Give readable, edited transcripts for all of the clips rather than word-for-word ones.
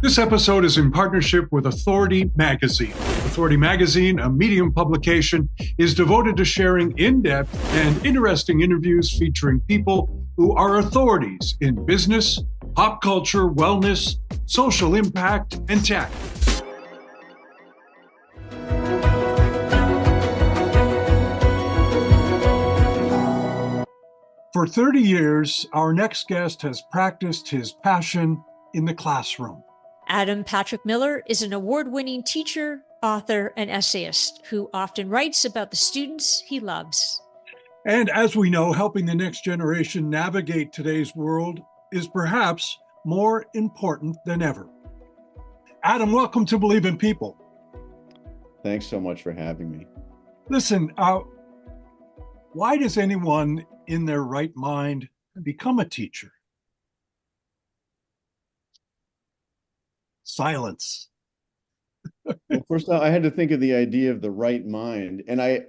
This episode is in partnership with Authority Magazine. Authority Magazine, a Medium publication, is devoted to sharing in-depth and interesting interviews featuring people who are authorities in business, pop culture, wellness, social impact, and tech. For 30 years, our next guest has practiced his passion in the classroom. Adam Patric Miller is an award-winning teacher, author, and essayist who often writes about the students he loves. And as we know, helping the next generation navigate today's world is perhaps more important than ever. Adam, welcome to Believe in People. Thanks so much for having me. Listen, why does anyone in their right mind become a teacher? Silence. Well, first off, I had to think of the idea of the right mind, and I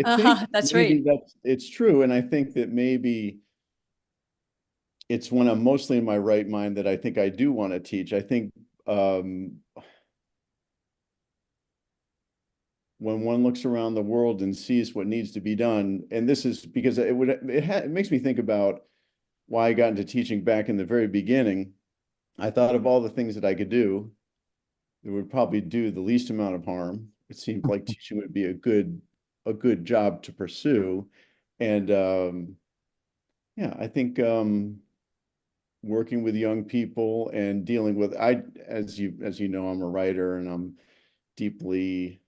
think that's maybe right. It's true, and I think that maybe it's when I'm mostly in my right mind that I think I do want to teach. I think when one looks around the world and sees what needs to be done, and this is because it makes me think about why I got into teaching back in the very beginning. I thought of all the things that I could do that would probably do the least amount of harm. It seemed like teaching would be a good job to pursue. And I think working with young people and dealing with, as you know, I'm a writer and I'm deeply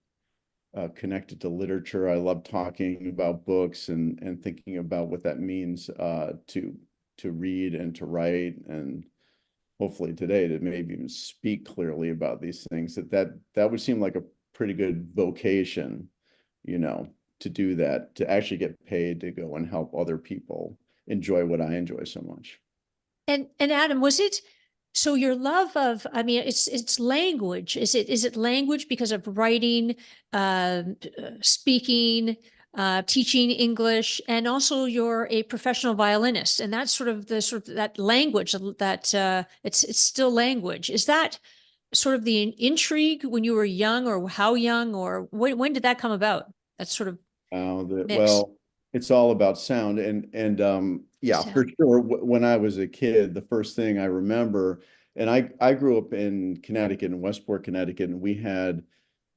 connected to literature. I love talking about books and thinking about what that means to read and to write, and hopefully today to maybe even speak clearly about these things. That would seem like a pretty good vocation, to do that, to actually get paid to go and help other people enjoy what I enjoy so much. And Adam, was it so your love of, it's language. Is it language because of writing, speaking, teaching English, and also you're a professional violinist, and that's sort of that language that it's still language. Is that sort of the intrigue when you were young, or how young, or when did that come about? That sort of mix. Well, it's all about sound, and Sound. for sure. When I was a kid, the first thing I remember, and I grew up in Connecticut, in Westport, Connecticut, and we had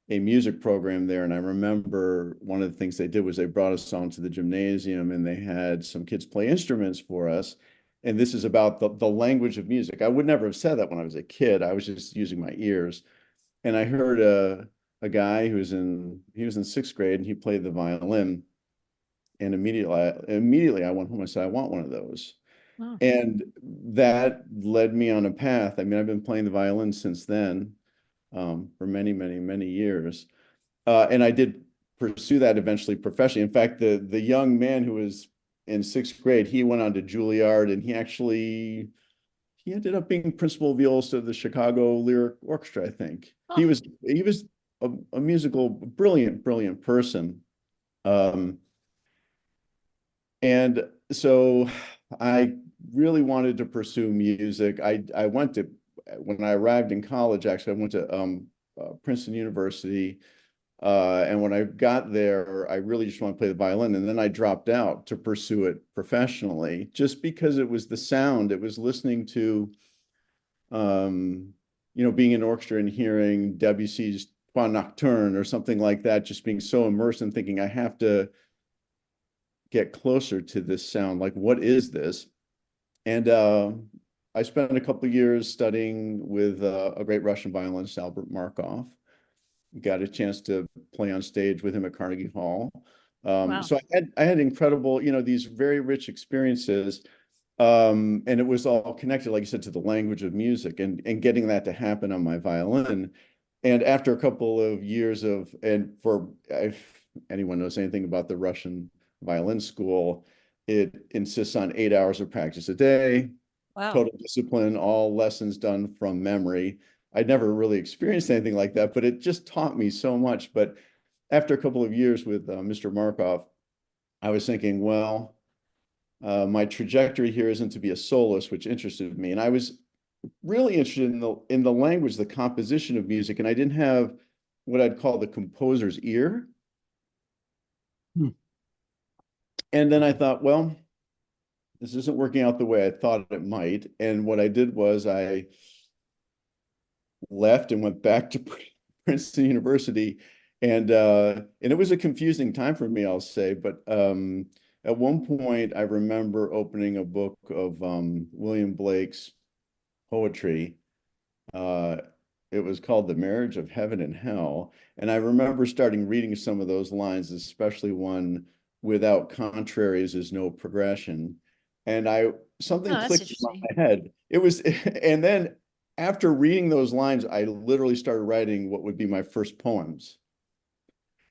a music program there. And I remember one of the things they did was they brought us on to the gymnasium and they had some kids play instruments for us. And this is about the language of music. I would never have said that when I was a kid. I was just using my ears. And I heard a guy he was in sixth grade and he played the violin. And immediately I went home and said, I want one of those. Wow. And that led me on a path. I mean, I've been playing the violin since then. For many, many, many years. And I did pursue that eventually professionally. In fact, the young man who was in sixth grade, he went on to Juilliard, and he ended up being principal violist of the Chicago Lyric Orchestra, I think. Oh. He was a musical, brilliant person. And so I really wanted to pursue music. I went to, when I arrived in college, actually, I went to Princeton University. And when I got there, I really just wanted to play the violin. And then I dropped out to pursue it professionally, just because it was the sound. It was listening to, being in orchestra and hearing Debussy's Trois Nocturnes or something like that, just being so immersed and thinking, I have to get closer to this sound. Like, what is this? And I spent a couple of years studying with a great Russian violinist, Albert Markov. Got a chance to play on stage with him at Carnegie Hall. Wow. So I had incredible, these very rich experiences. And it was all connected, like you said, to the language of music and getting that to happen on my violin. And after a couple of years if anyone knows anything about the Russian violin school, it insists on 8 hours of practice a day. Wow. Total discipline, all lessons done from memory. I'd never really experienced anything like that, but it just taught me so much. But after a couple of years with Mr. Markov, I was thinking, well, my trajectory here isn't to be a soloist, which interested me. And I was really interested in the language, the composition of music, and I didn't have what I'd call the composer's ear. Hmm. And then I thought, well, this isn't working out the way I thought it might. And what I did was I left and went back to Princeton University. And it was a confusing time for me, I'll say. But at one point, I remember opening a book of William Blake's poetry. Uh, it was called The Marriage of Heaven and Hell. And I remember starting reading some of those lines, especially one, without contraries is no progression. And something Oh, that's clicked in interesting. my head. It was, and then after reading those lines, I literally started writing what would be my first poems.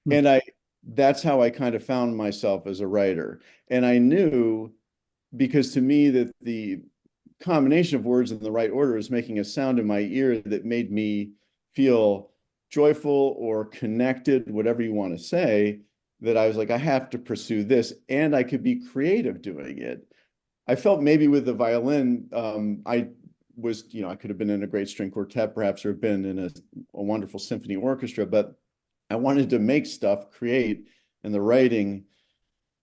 Hmm. And that's how I kind of found myself as a writer. And I knew, because to me that the combination of words in the right order is making a sound in my ear that made me feel joyful or connected, whatever you want to say, that I was like, I have to pursue this, and I could be creative doing it. I felt maybe with the violin, I was, I could have been in a great string quartet, perhaps, or been in a wonderful symphony orchestra, but I wanted to make stuff, create, and the writing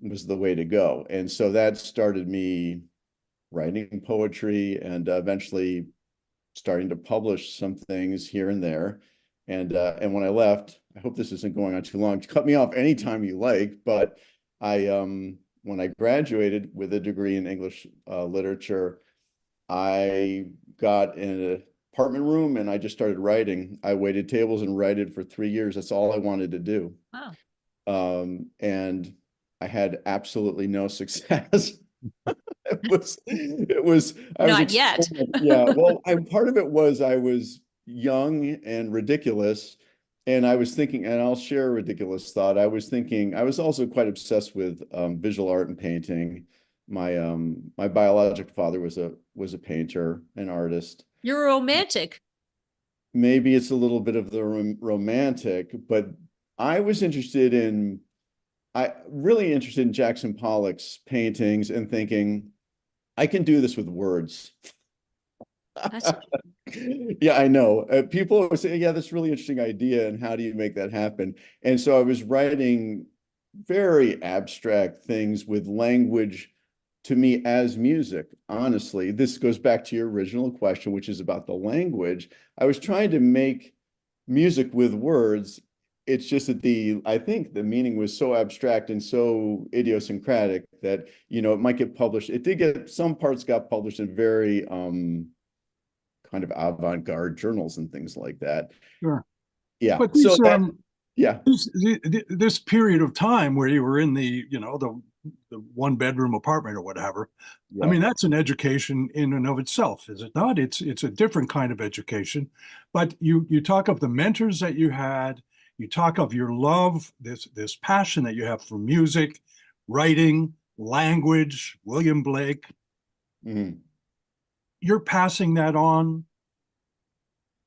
was the way to go. And so that started me writing poetry and eventually starting to publish some things here and there. And when I left, I hope this isn't going on too long. Cut me off anytime you like, but when I graduated with a degree in English literature, I got in an apartment room and I just started writing. I waited tables and waited for 3 years. That's all I wanted to do. Wow. And I had absolutely no success. It was I was Not yet. exploring. Yeah, well, part of it was I was young and ridiculous, and I was thinking, and I'll share a ridiculous thought. I was thinking I was also quite obsessed with visual art and painting. My biological father was a painter, an artist. You're a romantic. Maybe it's a little bit of the romantic, but I was really interested in Jackson Pollock's paintings and thinking, I can do this with words. That's Yeah, I know. People would say, yeah, that's a really interesting idea. And how do you make that happen? And so I was writing very abstract things with language to me as music. Honestly, this goes back to your original question, which is about the language. I was trying to make music with words. It's just that I think the meaning was so abstract and so idiosyncratic that, it might get published. Some parts got published in very kind of avant-garde journals and things like that. Sure. Yeah. But So yeah. this period of time where you were in the one bedroom apartment or whatever, I Yeah. mean, that's an education in and of itself, is it not? It's a different kind of education. But you talk of the mentors that you had, you talk of your love, this passion that you have for music, writing, language, William Blake. Mhm. You're passing that on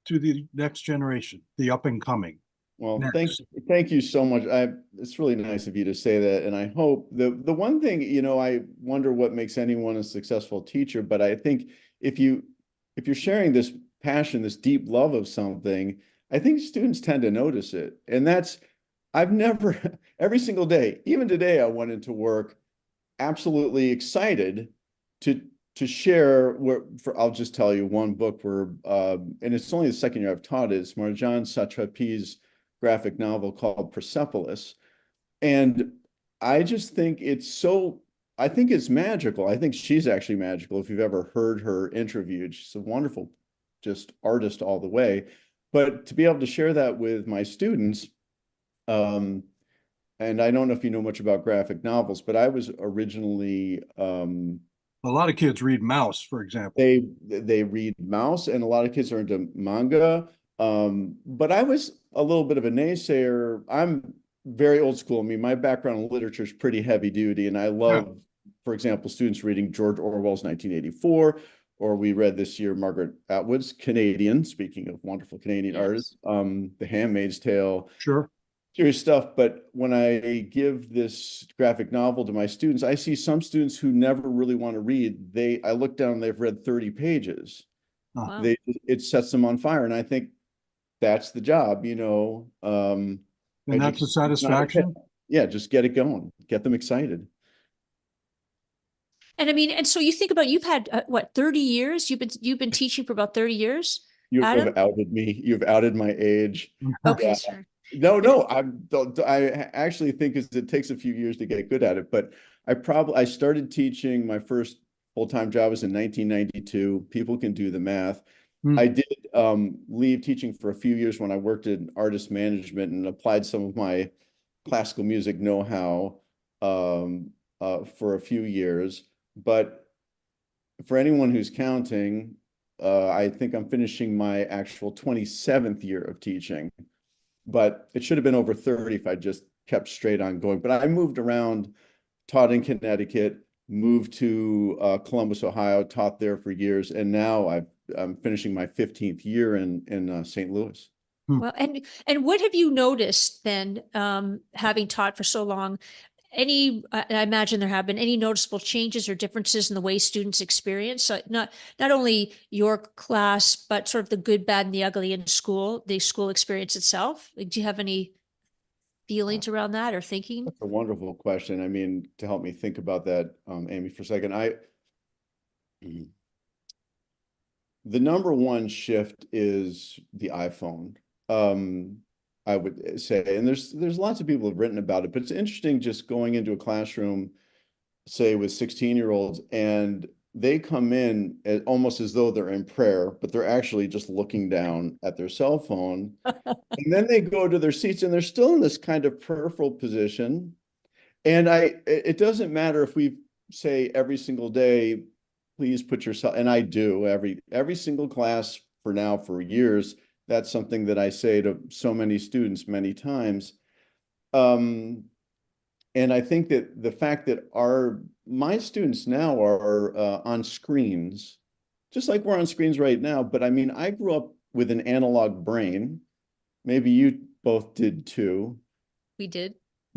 to the next generation, the up and coming. Well, Next. thank you so much. It's really nice of you to say that. And I hope the one thing, I wonder what makes anyone a successful teacher, but I think if you're sharing this passion, this deep love of something, I think students tend to notice it. And I've never, every single day, even today, I went into work absolutely excited to share I'll just tell you one book and it's only the second year I've taught it. It's Marjane Satrapi's graphic novel called Persepolis. And I just think I think it's magical. I think she's actually magical. If you've ever heard her interviewed, she's a wonderful, just artist all the way. But to be able to share that with my students, and I don't know if you know much about graphic novels, but I was originally, A lot of kids read Mouse, for example. they read Mouse, and a lot of kids are into manga. But I was a little bit of a naysayer. I'm very old school. I mean, my background in literature is pretty heavy duty, and I Yeah, love, for example, students reading George Orwell's 1984, or we read this year Margaret Atwood's Canadian, speaking of wonderful Canadian yes. artists, The Handmaid's Tale, sure. serious stuff. But when I give this graphic novel to my students, I see some students who never really want to read. I look down, they've read 30 pages. Wow. It sets them on fire. And I think that's the job, And that's a it's not a pit. satisfaction. Yeah, just get it going, get them excited. And I mean, and so you think about, you've had what, 30 years? You've been teaching for about 30 years, You have Adam? outed me. You've outed my age. Okay, Yeah. sorry. No, I actually think it takes a few years to get good at it, but I started teaching. My first full-time job was in 1992. People can do the math. Hmm. I did leave teaching for a few years when I worked in artist management and applied some of my classical music know-how for a few years. But for anyone who's counting, I think I'm finishing my actual 27th year of teaching, but it should have been over 30 if I just kept straight on going. But I moved around, taught in Connecticut, moved to Columbus, Ohio, taught there for years, and now I'm finishing my 15th year in St. Louis. Well, and what have you noticed then, having taught for so long? I imagine there have been any noticeable changes or differences in the way students experience, not only your class, but sort of the good, bad, and the ugly in school, the school experience itself. Do you have any feelings around that or thinking? That's a wonderful question. I mean, to help me think about that, Amy, for a second, the number one shift is the iPhone. I would say, and there's lots of people who have written about it, but it's interesting just going into a classroom, say with 16-year-olds, and they come in almost as though they're in prayer, but they're actually just looking down at their cell phone. And then they go to their seats and they're still in this kind of prayerful position. And it doesn't matter if we say every single day, please put yourself, and I do every single class for now for years. That's something that I say to so many students many times. And I think that the fact that my students now are on screens, just like we're on screens right now. But I mean, I grew up with an analog brain. Maybe you both did too. We did.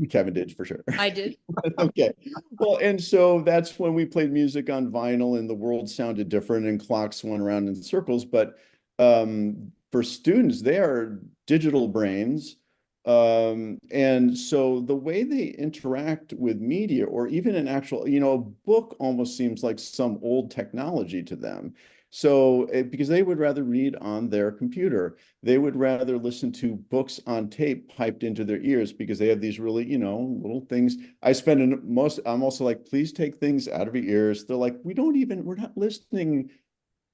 Kevin did for sure. I did. Okay. Well, and so that's when we played music on vinyl and the world sounded different and clocks went around in circles. But for students, they are digital brains. And so the way they interact with media or even an actual, a book almost seems like some old technology to them. So because they would rather read on their computer, they would rather listen to books on tape piped into their ears because they have these really, little things. I'm also like, please take things out of your ears. They're like, we're not listening,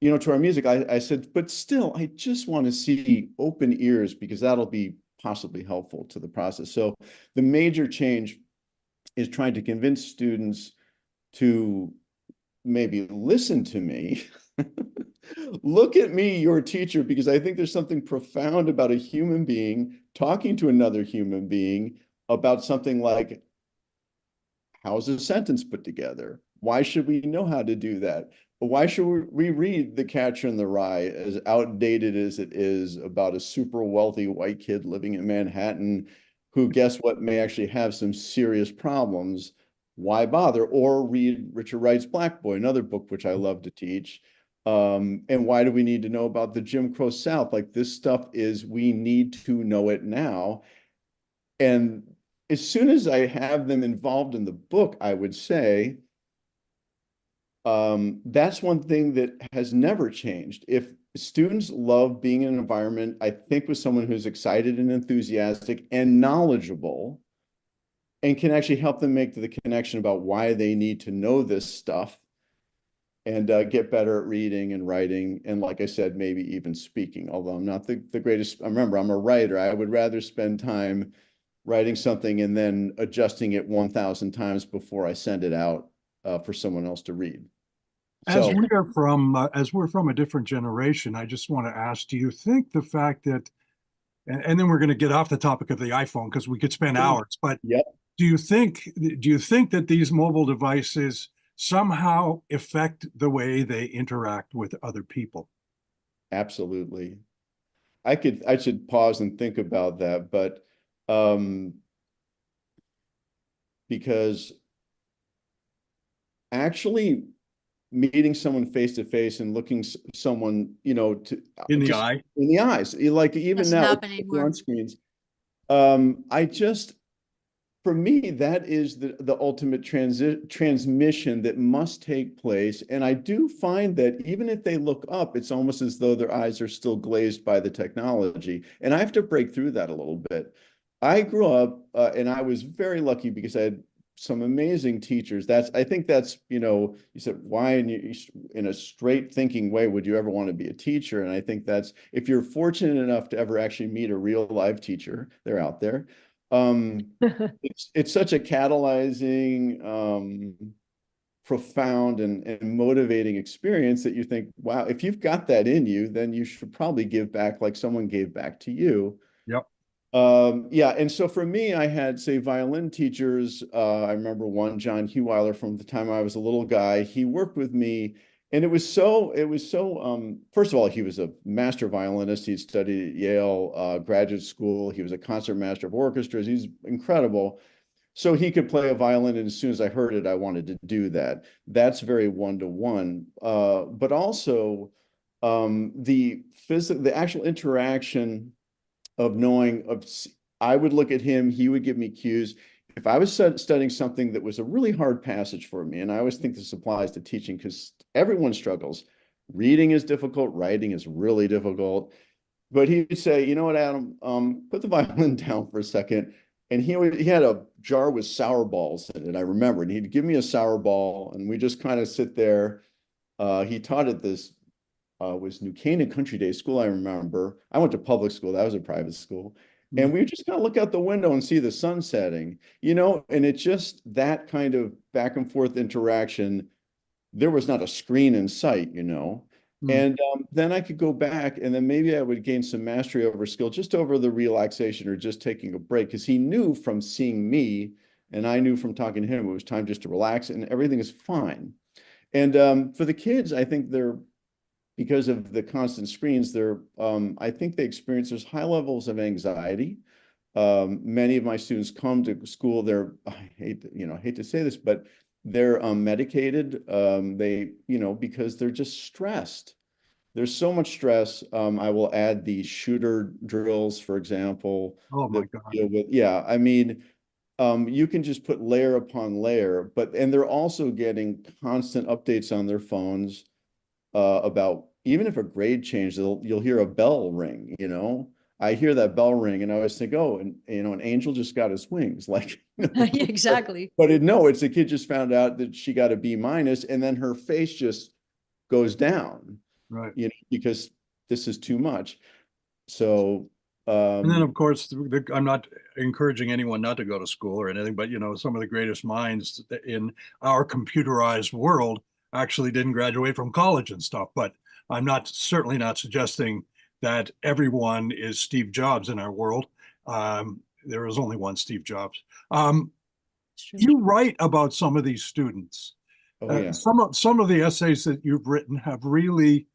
to our music. I said, but still, I just want to see open ears because that'll be possibly helpful to the process. So the major change is trying to convince students to maybe listen to me. Look at me, your teacher, because I think there's something profound about a human being talking to another human being about something like, how's a sentence put together? Why should we know how to do that? Why should we read The Catcher in the Rye, as outdated as it is, about a super wealthy white kid living in Manhattan who, guess what, may actually have some serious problems? Why bother? Or read Richard Wright's Black Boy, another book which I love to teach. And why do we need to know about the Jim Crow South? Like, this stuff we need to know it now. And as soon as I have them involved in the book, I would say, that's one thing that has never changed. If students love being in an environment, I think, with someone who's excited and enthusiastic and knowledgeable and can actually help them make the connection about why they need to know this stuff and get better at reading and writing. And like I said, maybe even speaking, although I'm not the greatest. Remember, I'm a writer. I would rather spend time writing something and then adjusting it 1,000 times before I send it out for someone else to read. As So we're from a different generation, I just want to ask, do you think the fact that, and then we're going to get off the topic of the iPhone because we could spend hours, but yep, do you think that these mobile devices somehow affect the way they interact with other people? absolutely. I should pause and think about that, but because actually meeting someone face to face and looking someone, In the just eye. in the eyes. Like even Doesn't now happen we're anymore. on screens. I just, for me, that is the ultimate transmission that must take place. And I do find that even if they look up, it's almost as though their eyes are still glazed by the technology. And I have to break through that a little bit. I grew up and I was very lucky because I had some amazing teachers. I think that's, you said, why in a straight thinking way would you ever want to be a teacher? And I think that's, if you're fortunate enough to ever actually meet a real live teacher, they're out there. It's such a catalyzing, profound and motivating experience that you think, wow, if you've got that in you, then you should probably give back like someone gave back to you. Yep. Yeah, and so for me, I had, say, violin teachers. I remember one, John Heweiler, from the time I was a little guy. He worked with me, and first of all, he was a master violinist. He'd studied at Yale graduate school. He was a concert master of orchestras. He's incredible. So he could play a violin, and as soon as I heard it, I wanted to do that. That's very one-to-one. But also the actual interaction of knowing I would look at him, he would give me cues. If I was studying something that was a really hard passage for me, and I always think this applies to teaching because everyone struggles. Reading is difficult, writing is really difficult. But he would say, you know what, Adam, put the violin down for a second. And he had a jar with sour balls in it, I remember. And he'd give me a sour ball, and we just kind of sit there. He taught at this was New Canaan Country Day School, I remember. I went to public school. That was a private school. And we would just kind of look out the window and see the sun setting, and it's just that kind of back and forth interaction. There was not a screen in sight. And then I could go back and then maybe I would gain some mastery over skill, just over the relaxation or just taking a break. Because he knew from seeing me and I knew from talking to him, it was time just to relax and everything is fine. And for the kids, I think because of the constant screens, I think they experience there's high levels of anxiety. Many of my students come to school, I hate to say this, but they're medicated. Because they're just stressed. There's so much stress. I will add the shooter drills, for example. Oh my That God. deal with, yeah, I mean, you can just put layer upon layer, and they're also getting constant updates on their phones about even if a grade change, you'll hear a bell ring. I hear that bell ring and I always think, oh, and an angel just got his wings, like Exactly. but no, it's a kid just found out that she got a B minus, and then her face just goes down, Right. because this is too much. So And then, of course, I'm not encouraging anyone not to go to school or anything, but some of the greatest minds in our computerized world actually didn't graduate from college and stuff. But I'm certainly not suggesting that everyone is Steve Jobs in our world. There is only one Steve Jobs. You write about some of these students. oh yeah. Some of the essays that you've written have really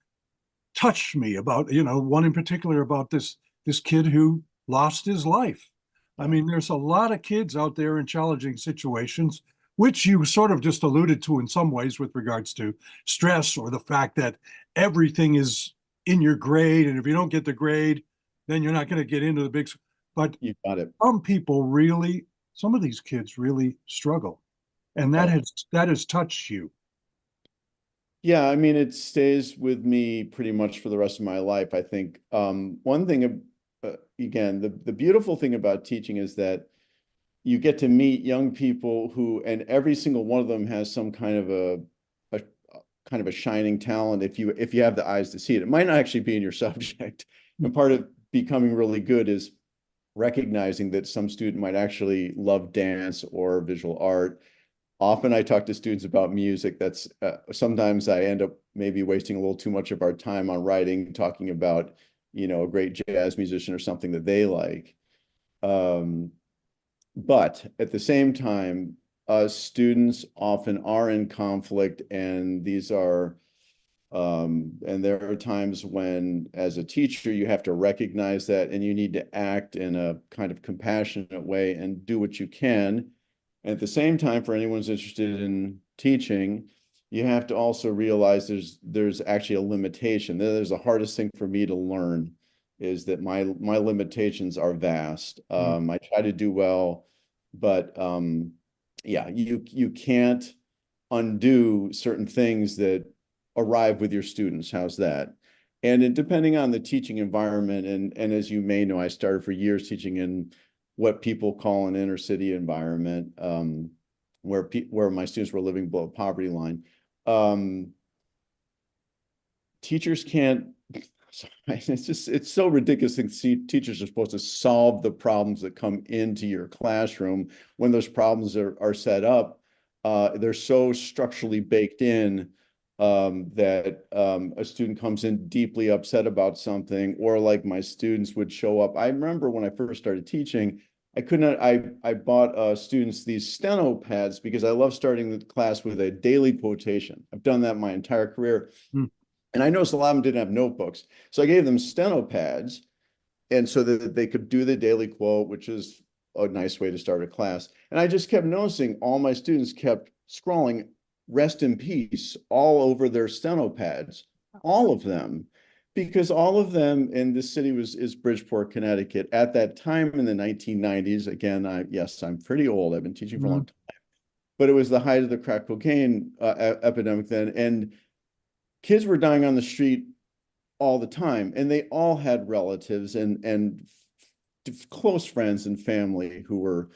touched me about, one in particular about this kid who lost his life. I mean, there's a lot of kids out there in challenging situations, which you sort of just alluded to in some ways with regards to stress or the fact that everything is in your grade. And if you don't get the grade, then you're not going to get into the big. But You got it. some of these kids really struggle. And that has touched you. Yeah, I mean, it stays with me pretty much for the rest of my life. I think one thing, again, the beautiful thing about teaching is that you get to meet young people and every single one of them has some kind of a shining talent if you have the eyes to see it. It might not actually be in your subject. And part of becoming really good is recognizing that some student might actually love dance or visual art. Often I talk to students about music. That's sometimes I end up maybe wasting a little too much of our time on writing, talking about, a great jazz musician or something that they like. But at the same time, students often are in conflict, and and there are times when, as a teacher, you have to recognize that, and you need to act in a kind of compassionate way and do what you can. At the same time, for anyone who's interested in teaching, you have to also realize there's actually a limitation. There's the hardest thing for me to learn is that my limitations are vast. I try to do well, but yeah, you can't undo certain things that arrive with your students. How's that? And depending on the teaching environment, and as you may know, I started for years teaching in what people call an inner city environment, where my students were living below poverty line. Teachers can't, it's so ridiculous to see teachers are supposed to solve the problems that come into your classroom when those problems are set up. They're so structurally baked in that a student comes in deeply upset about something, or like my students would show up. I remember when I first started teaching, I bought students these steno pads because I love starting the class with a daily quotation. I've done that my entire career. And I noticed a lot of them didn't have notebooks. So I gave them steno pads, and so that they could do the daily quote, which is a nice way to start a class. And I just kept noticing all my students kept scrawling "rest in peace" all over their steno pads, all of them, because all of them, and this city is Bridgeport, Connecticut. At that time in the 1990s, again, yes, I'm pretty old. I've been teaching for a long time, but it was the height of the crack cocaine epidemic then, and kids were dying on the street all the time, and they all had relatives and close friends and family who were,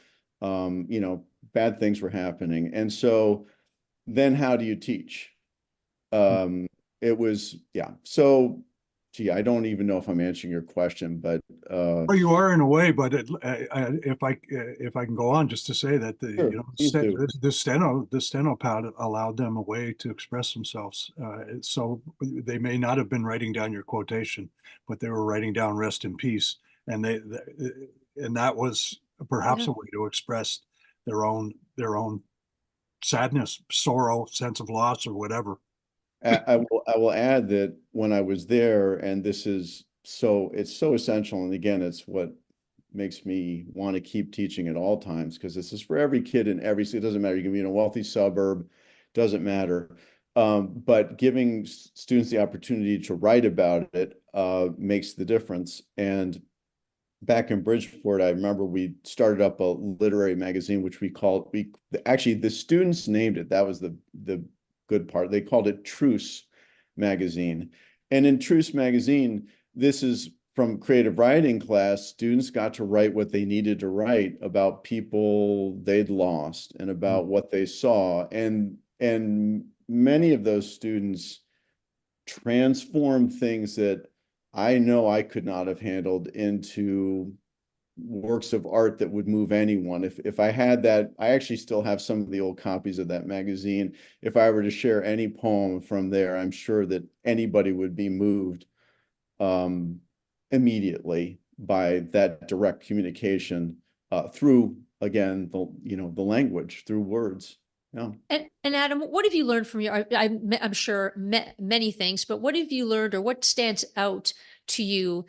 bad things were happening. And so then how do you teach? It was, yeah. So, gee, I don't even know if I'm answering your question, but well, you are in a way. But if I can go on just to say that sure, the steno pad allowed them a way to express themselves. So they may not have been writing down your quotation, but they were writing down "rest in peace," and and that was perhaps a way to express their own sadness, sorrow, sense of loss, or whatever. I will add that when I was there, and it's so essential, and again, it's what makes me want to keep teaching at all times, because this is for every kid in every city. It doesn't matter. You can be in a wealthy suburb, doesn't matter. But giving students the opportunity to write about it makes the difference. And back in Bridgeport, I remember we started up a literary magazine, which actually the students named it. That was the good part. They called it Truce Magazine. And in Truce Magazine, this is from creative writing class, students got to write what they needed to write about people they'd lost and about what they saw. And many of those students transformed things that I know I could not have handled into works of art that would move anyone. If I had that, I actually still have some of the old copies of that magazine. If I were to share any poem from there, I'm sure that anybody would be moved immediately by that direct communication through, again, the language, through words. Yeah. And Adam, what have you learned from I'm sure many things, but what have you learned, or what stands out to you?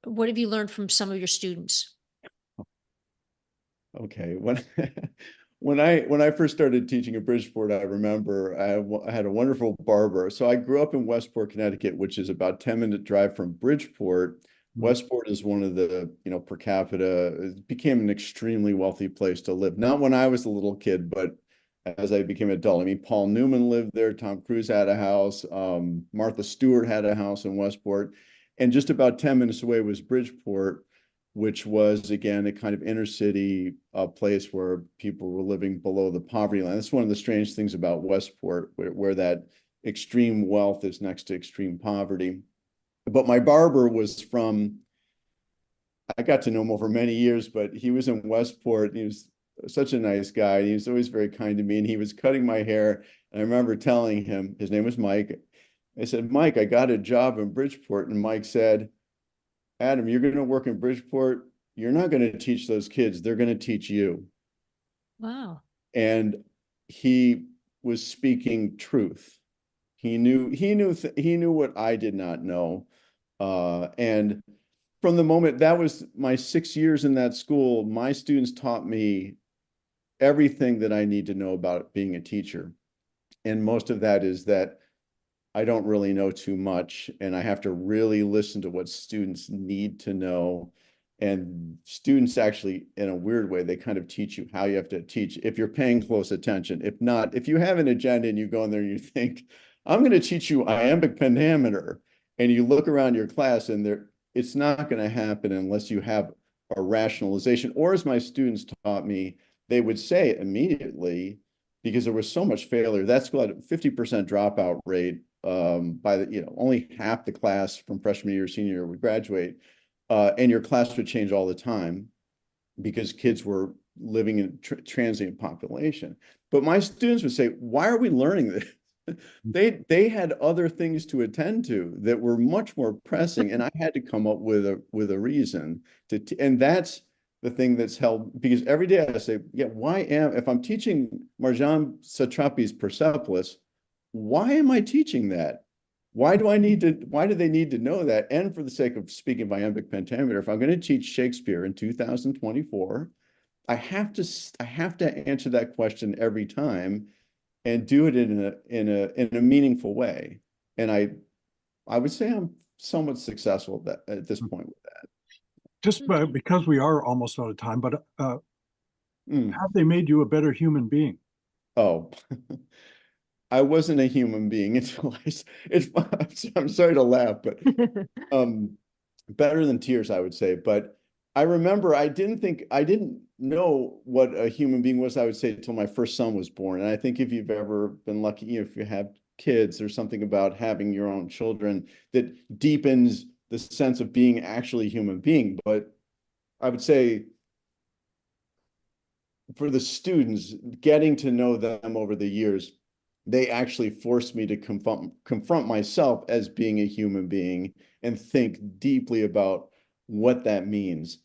What have you learned from some of your students? Okay, when I first started teaching at Bridgeport, I remember I had a wonderful barber. So I grew up in Westport, Connecticut, which is about 10-minute drive from Bridgeport. Westport is one of the, per capita, it became an extremely wealthy place to live. Not when I was a little kid, but as I became an adult. I mean, Paul Newman lived there, Tom Cruise had a house, Martha Stewart had a house in Westport, and just about 10 minutes away was Bridgeport, which was, again, a kind of inner city place where people were living below the poverty line. That's one of the strange things about Westport, where that extreme wealth is next to extreme poverty. But my barber was I got to know him over many years, but he was in Westport. And he was such a nice guy. He was always very kind to me, and he was cutting my hair. And I remember telling him, his name was Mike. I said, "Mike, I got a job in Bridgeport." And Mike said, "Adam, you're going to work in Bridgeport. You're not going to teach those kids. They're going to teach you." Wow. And he was speaking truth. He knew what I did not know. And from the moment, that was my 6 years in that school, my students taught me everything that I need to know about being a teacher. And most of that is that I don't really know too much, and I have to really listen to what students need to know. And students actually, in a weird way, they kind of teach you how you have to teach if you're paying close attention. If not, if you have an agenda and you go in there and you think, I'm going to teach you iambic pentameter, and you look around your class and it's not going to happen unless you have a rationalization. Or as my students taught me, they would say it immediately because there was so much failure. That's got a 50% dropout rate. By the, only half the class from freshman year, senior year would graduate. And your class would change all the time because kids were living in transient population. But my students would say, why are we learning this? They had other things to attend to that were much more pressing, and I had to come up with a reason and that's the thing that's held, because every day I say, yeah, if I'm teaching Marjan Satrapi's Persepolis, why am I teaching that? Why do they need to know that? And for the sake of speaking of iambic pentameter, if I'm going to teach Shakespeare in 2024, I have to answer that question every time and do it in a meaningful way. And I would say I'm somewhat successful at this point with that. Just because we are almost out of time, but have they made you a better human being? Oh, I wasn't a human being until I'm sorry to laugh, but better than tears, I would say. But I remember I didn't know what a human being was, I would say, until my first son was born. And I think if you've ever been lucky, if you have kids, there's something about having your own children that deepens the sense of being actually a human being. But I would say for the students, getting to know them over the years, they actually forced me to confront myself as being a human being and think deeply about what that means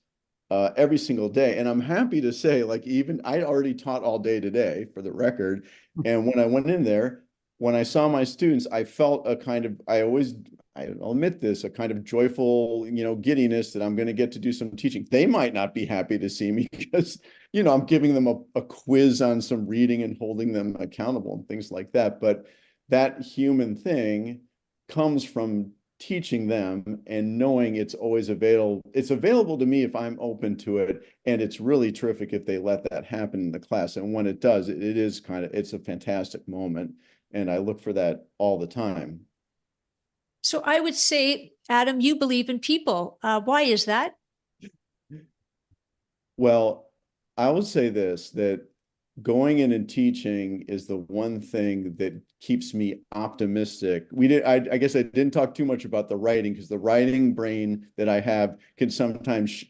every single day. And I'm happy to say, like, even I already taught all day today, for the record. And when I went in there, when I saw my students, I felt a kind of, I'll admit this, a kind of joyful, giddiness that I'm going to get to do some teaching. They might not be happy to see me because, I'm giving them a quiz on some reading and holding them accountable and things like that. But that human thing comes from teaching them and knowing it's always available. It's available to me if I'm open to it. And it's really terrific if they let that happen in the class. And when it does, it's a fantastic moment. And I look for that all the time. So I would say, Adam, you believe in people. Why is that? Well, I would say this, that going in and teaching is the one thing that keeps me optimistic. I guess I didn't talk too much about the writing, because the writing brain that I have can sometimes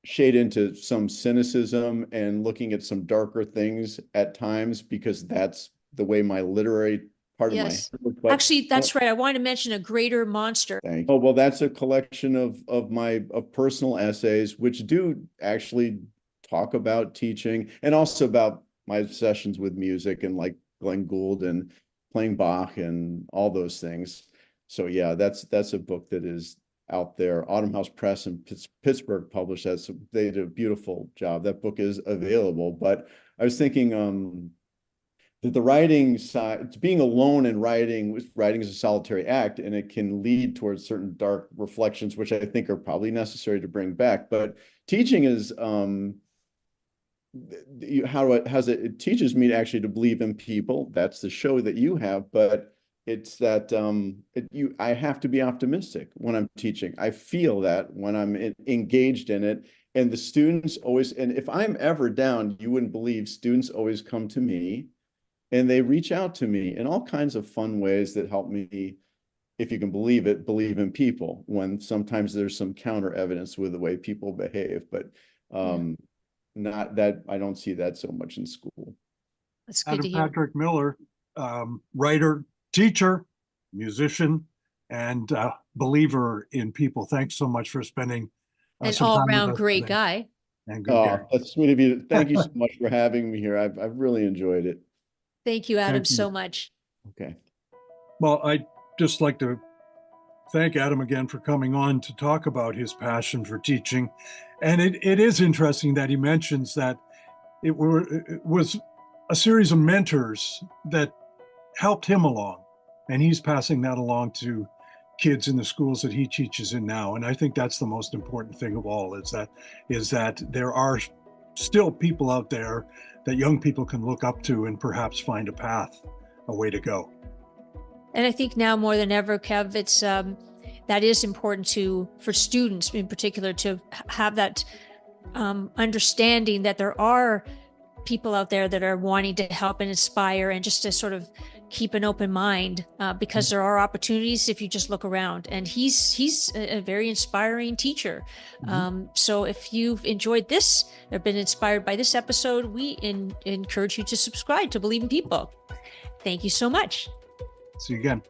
shade into some cynicism and looking at some darker things at times, because that's the way my literary part of my head works. Actually, that's right. I want to mention A Greater Monster. Oh, well, that's a collection of personal essays, which do actually talk about teaching and also about my obsessions with music and like Glenn Gould and playing Bach and all those things. So yeah, that's a book that is out there. Autumn House Press in Pittsburgh published that. So they did a beautiful job. That book is available. But I was thinking that the writing side, being alone and writing is a solitary act, and it can lead towards certain dark reflections, which I think are probably necessary to bring back. But teaching is it teaches me actually to believe in people. That's the show that you have, but it's that I have to be optimistic when I'm teaching. I feel that when I'm engaged in it, and the students always, and if I'm ever down, you wouldn't believe, students always come to me. And they reach out to me in all kinds of fun ways that help me, if you can believe it, believe in people, when sometimes there's some counter evidence with the way people behave. But not that, I don't see that so much in school. That's good to hear. Patric Miller, writer, teacher, musician, and believer in people. Thanks so much for spending an all-round great guy. And good guy. That's sweet of you. Thank you so much for having me here. I've really enjoyed it. Thank you, Adam, so much. Okay. Well, I'd just like to thank Adam again for coming on to talk about his passion for teaching. And it is interesting that he mentions that it was a series of mentors that helped him along, and he's passing that along to kids in the schools that he teaches in now. And I think that's the most important thing of all, is that there are still people out there that young people can look up to and perhaps find a path, a way to go. And I think now more than ever, Kev, it's that is important for students in particular to have that understanding that there are people out there that are wanting to help and inspire, and just to sort of keep an open mind, because there are opportunities if you just look around. And he's a very inspiring teacher. So if you've enjoyed this or been inspired by this episode, we encourage you to subscribe to Believe in People. Thank you so much. See you again.